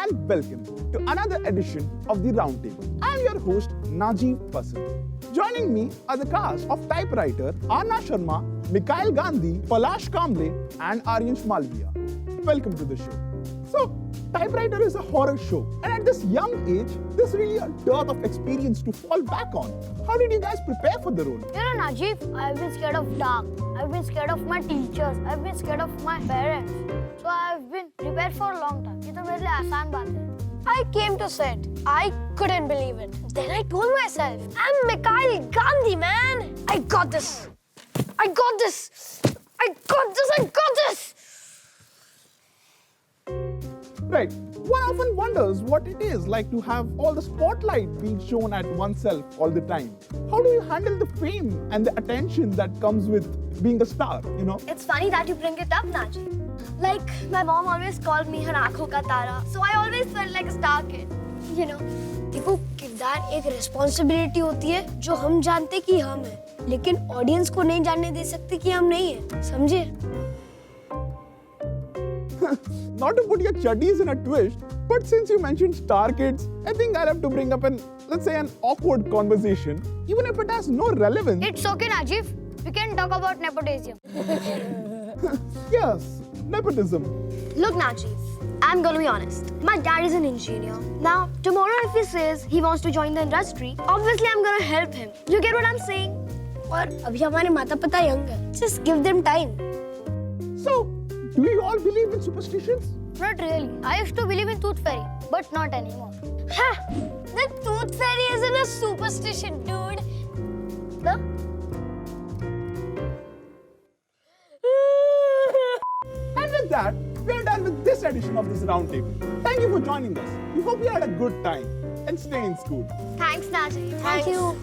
and welcome to another edition of the Roundtable. I'm your host Najeeb Pasand. Joining me are the cast of Typewriter, Arna Sharma, Mikhail Gandhi, Palash Kamble and Aryansh Malviya. Welcome to the show. So, Typewriter is a horror show, and at this young age, there's really a dearth of experience to fall back on. How did you guys prepare for the role? You know, Najeeb, I've been scared of dark. I've been scared of my teachers. I've been scared of my parents. So I've been prepared for a long time. ये तो मेरे लिए आसान बात है. I came to set. I couldn't believe it. Then I told myself, I'm Mikhail Gandhi, man. I got this. I got this. I got this. I got this. Right. One often wonders what it is like to have all the spotlight being shown at oneself all the time. How do you handle the fame and the attention that comes with being a star, you know? It's funny that you bring it up, Najeeb. Like, my mom always called me her aankhon ka tara, so I always felt like a star kid. You know, देखो किरदार एक responsibility होती है जो हम जानते कि हम हैं, लेकिन audience को नहीं जानने दे सकते कि हम नहीं हैं, समझे? Not to put your chuddies in a twist, but since you mentioned star kids, I think I'll have to bring up let's say an awkward conversation, even if it has no relevance. It's okay, Najeeb. We can talk about nepotism. Yes, nepotism. Look, Najeeb, I'm gonna be honest. My dad is an engineer. Now, tomorrow if he says he wants to join the industry, obviously I'm gonna help him. You get what I'm saying? और अभी हमारे माता-पिता young हैं. Just give them time. So, do you all believe in superstitions? Not really. I used to believe in tooth fairy, but not anymore. Ha! The tooth fairy isn't a superstition, dude. No? And with that, we are done with this edition of this roundtable. Thank you for joining us. We hope you had a good time and stay in school. Thanks, Najeeb. Thank you.